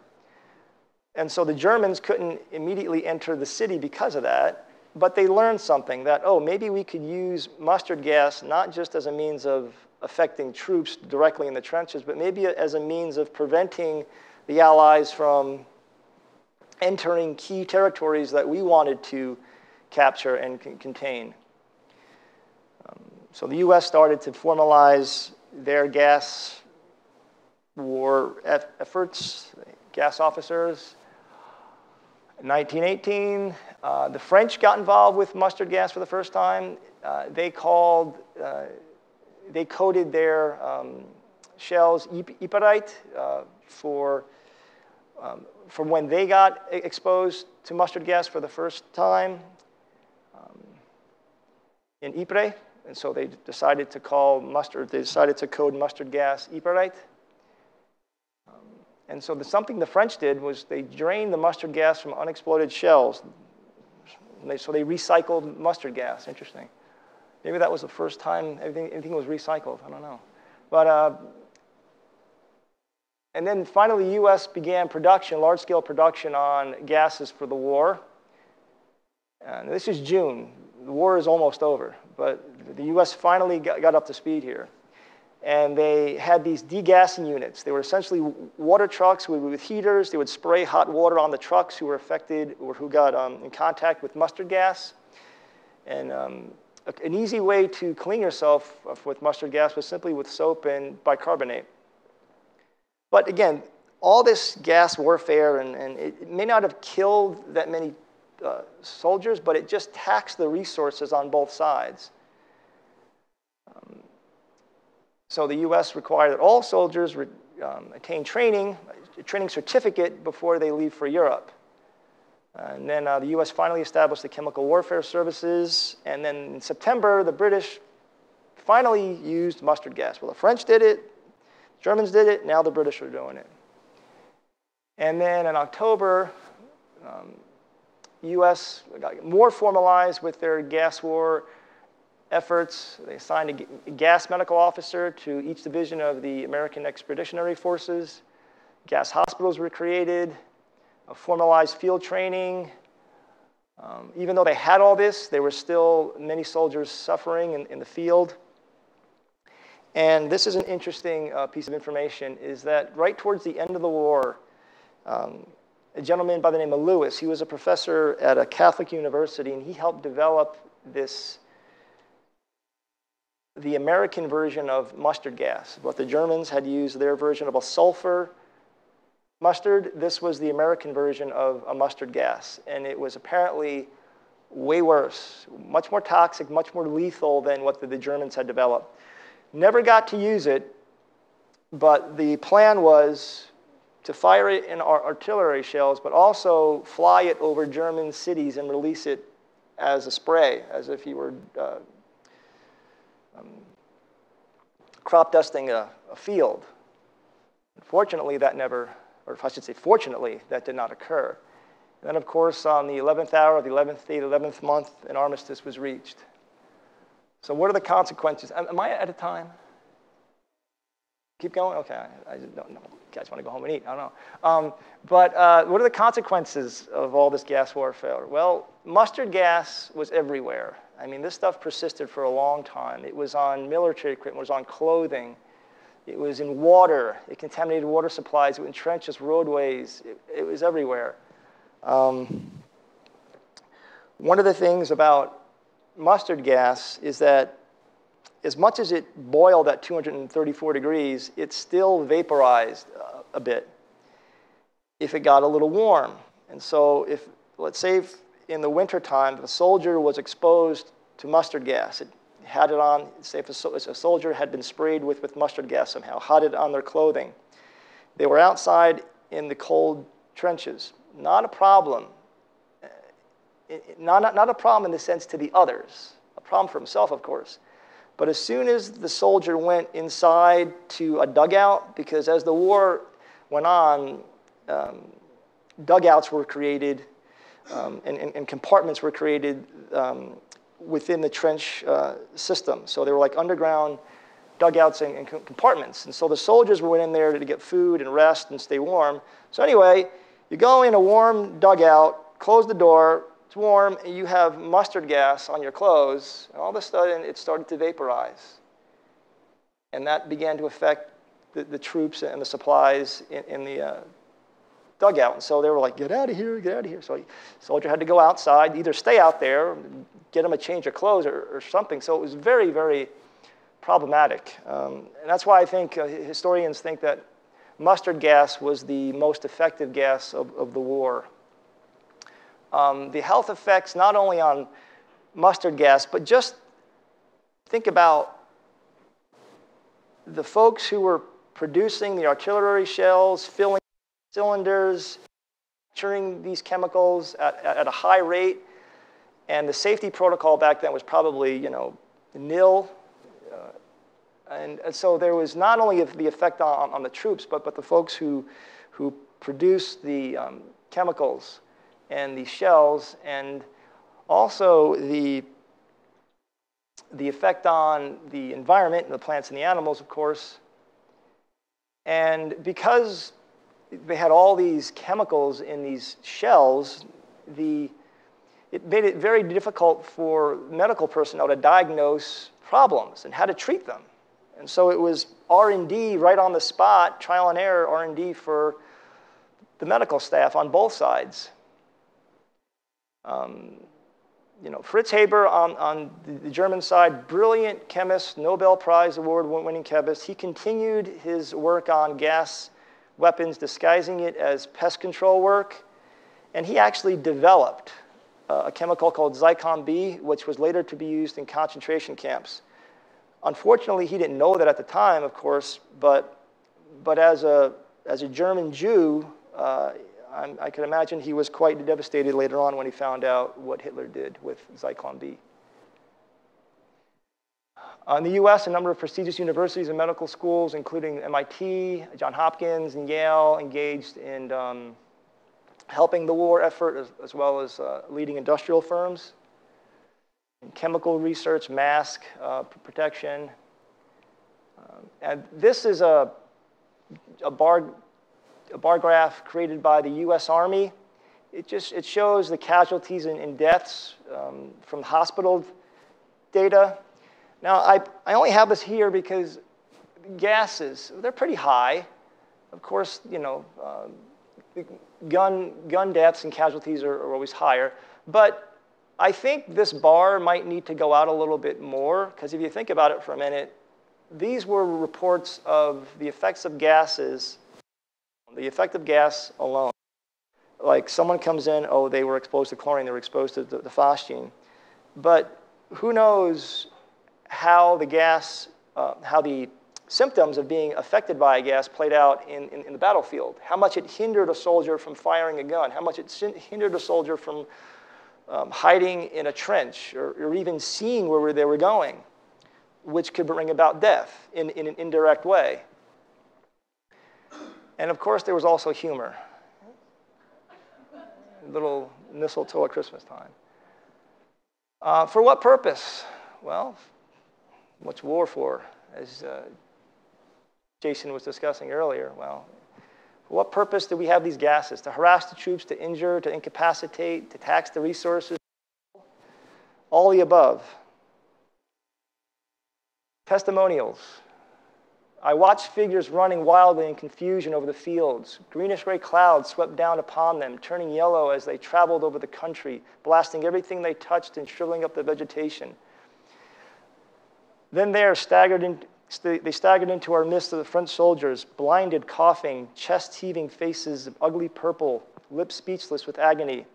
And so the Germans couldn't immediately enter the city because of that, but they learned something, that, oh, maybe we could use mustard gas not just as a means of affecting troops directly in the trenches, but maybe as a means of preventing the Allies from entering key territories that we wanted to capture and contain. So the U.S. started to formalize their gas war efforts, gas officers. In 1918, the French got involved with mustard gas for the first time. They coded their shells Ypres for when they got exposed to mustard gas for the first time in Ypres. And so they decided to code mustard gas Ypres. And so something the French did was they drained the mustard gas from unexploded shells. So they recycled mustard gas. Interesting. Maybe that was the first time anything was recycled. I don't know. But, and then finally, the U.S. began production, large-scale production on gases for the war. And this is June. The war is almost over. But the U.S. finally got up to speed here. And they had these degassing units. They were essentially water trucks with heaters. They would spray hot water on the trucks who were affected or who got in contact with mustard gas. And an easy way to clean yourself with mustard gas was simply with soap and bicarbonate. But again, all this gas warfare, and it may not have killed that many soldiers, but it just taxed the resources on both sides. So the U.S. required that all soldiers attain a training certificate before they leave for Europe. And then the U.S. finally established the Chemical Warfare Services. And then in September, the British finally used mustard gas. Well, the French did it, the Germans did it, now the British are doing it. And then in October, U.S. got more formalized with their gas war efforts. They assigned a gas medical officer to each division of the American Expeditionary Forces. Gas hospitals were created, formalized field training. Even though they had all this, there were still many soldiers suffering in the field. And this is an interesting piece of information, is that right towards the end of the war, a gentleman by the name of Lewis, he was a professor at a Catholic university, and he helped develop the American version of mustard gas. What the Germans had used their version of a sulfur mustard, this was the American version of a mustard gas. And it was apparently way worse, much more toxic, much more lethal than what the Germans had developed. Never got to use it, but the plan was to fire it in artillery shells, but also fly it over German cities and release it as a spray, as if you were crop dusting a field. Unfortunately, that never, or if I should say fortunately, that did not occur. And then, of course, on the 11th hour of the 11th day, the 11th month, an armistice was reached. So what are the consequences? Am I out of time? Keep going? Okay, I don't know. You guys want to go home and eat? I don't know. But what are the consequences of all this gas warfare? Well, mustard gas was everywhere. I mean, this stuff persisted for a long time. It was on military equipment, it was on clothing. It was in water. It contaminated water supplies. It was in trenches, roadways. It was everywhere. One of the things about mustard gas is that as much as it boiled at 234 degrees, it still vaporized a bit if it got a little warm. And so if, let's say, in the wintertime, if a soldier was exposed to mustard gas, it had it on, say if a soldier had been sprayed with mustard gas somehow, had it on their clothing. They were outside in the cold trenches. Not a problem. Not a problem in the sense to the others. A problem for himself, of course. But as soon as the soldier went inside to a dugout, because as the war went on, dugouts were created and compartments were created within the trench system. So they were like underground dugouts and compartments. And so the soldiers went in there to get food and rest and stay warm. So anyway, you go in a warm dugout, close the door, it's warm, and you have mustard gas on your clothes, and all of a sudden it started to vaporize. And that began to affect the troops and the supplies in the dugout. And so they were like, get out of here, get out of here. So the soldier had to go outside, either stay out there, get him a change of clothes or something. So it was very, very problematic. And that's why I think historians think that mustard gas was the most effective gas of the war. The health effects, not only on mustard gas, but just think about the folks who were producing the artillery shells, filling cylinders, manufacturing these chemicals at a high rate. And the safety protocol back then was probably, nil. And so there was not only the effect on the troops, but the folks who produced the chemicals and the shells, and also the the effect on the environment, and the plants and the animals, of course. And because they had all these chemicals in these shells, it made it very difficult for medical personnel to diagnose problems and how to treat them. And so it was R&D right on the spot, trial and error R&D for the medical staff on both sides. Fritz Haber on the German side, brilliant chemist, Nobel Prize award-winning chemist. He continued his work on gas weapons, disguising it as pest control work. And he actually developed a chemical called Zyklon B, which was later to be used in concentration camps. Unfortunately, he didn't know that at the time, of course, but as a German Jew, I can imagine he was quite devastated later on when he found out what Hitler did with Zyklon B. In the US, a number of prestigious universities and medical schools, including MIT, Johns Hopkins, and Yale, engaged in helping the war effort, as well as leading industrial firms in chemical research, mask protection. And this is a bar graph created by the US Army. It shows the casualties and deaths from hospital data. Now, I only have this here because gases, they're pretty high. Of course, gun deaths and casualties are always higher. But I think this bar might need to go out a little bit more, because if you think about it for a minute, these were reports of the effects of gases, the effect of gas alone. Like someone comes in, oh, they were exposed to chlorine, they were exposed to the phosgene. But who knows how the symptoms of being affected by a gas played out in the battlefield, how much it hindered a soldier from firing a gun, how much it hindered a soldier from hiding in a trench or even seeing where they were going, which could bring about death in an indirect way. And of course, there was also humor. A little mistletoe at Christmas time. For what purpose? Well, what's war for? As Jason was discussing earlier, well, for what purpose do we have these gases? To harass the troops, to injure, to incapacitate, to tax the resources? All the above. Testimonials. I watched figures running wildly in confusion over the fields. Greenish-gray clouds swept down upon them, turning yellow as they traveled over the country, blasting everything they touched and shriveling up the vegetation. Then they staggered into our midst of the French soldiers, blinded, coughing, chest-heaving faces of ugly purple, lips speechless with agony.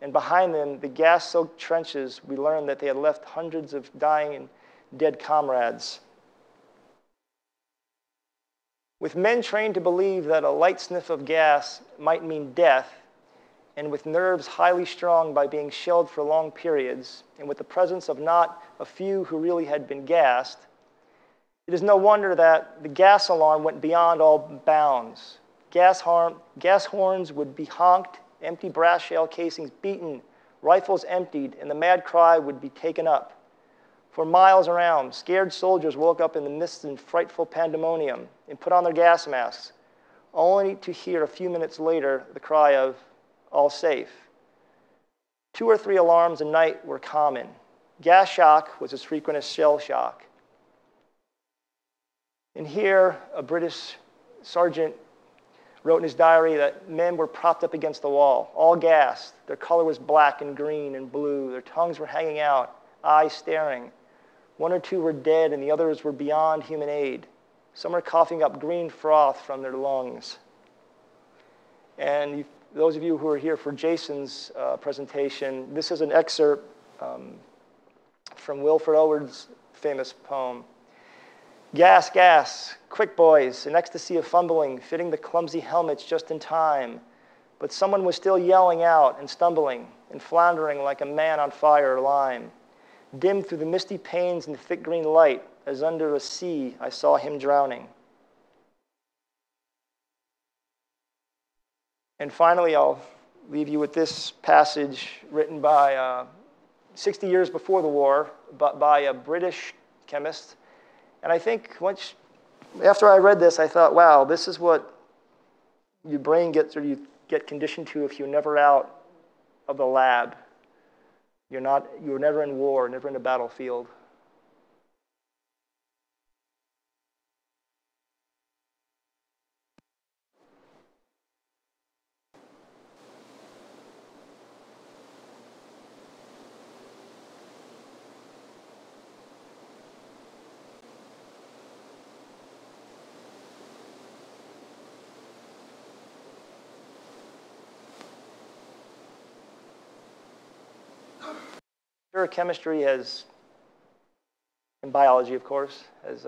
And behind them, the gas-soaked trenches, we learned that they had left hundreds of dying and dead comrades. With men trained to believe that a light sniff of gas might mean death, and with nerves highly strung by being shelled for long periods, and with the presence of not a few who really had been gassed, it is no wonder that the gas alarm went beyond all bounds. Gas horns would be honked, empty brass shell casings beaten, rifles emptied, and the mad cry would be taken up. For miles around, scared soldiers woke up in the midst of frightful pandemonium and put on their gas masks, only to hear a few minutes later the cry of, "All safe." 2 or 3 alarms a night were common. Gas shock was as frequent as shell shock. And here, a British sergeant wrote in his diary that men were propped up against the wall, all gassed. Their color was black and green and blue. Their tongues were hanging out, eyes staring. 1 or 2 were dead, and the others were beyond human aid. Some were coughing up green froth from their lungs. And those of you who are here for Jason's presentation, this is an excerpt from Wilfred Owen's famous poem. Gas, gas, quick boys, an ecstasy of fumbling, fitting the clumsy helmets just in time. But someone was still yelling out and stumbling and floundering like a man on fire or lime. Dim through the misty panes and the thick green light, as under a sea I saw him drowning. And finally, I'll leave you with this passage written by 60 years before the war by a British chemist. And I think after I read this, I thought, wow, this is what your brain gets, or you get conditioned to if you're never out of the lab. You're never in war, never in a battlefield. Sure, chemistry has, and biology, of course, has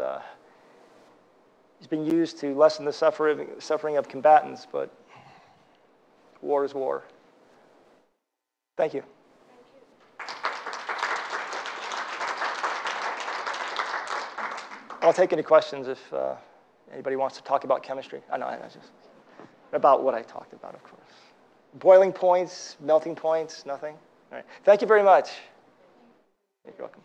been used to lessen the suffering of combatants, but war is war. Thank you. I'll take any questions if anybody wants to talk about chemistry. I know, just about what I talked about, of course. Boiling points, melting points, nothing? All right. Thank you very much. You're welcome.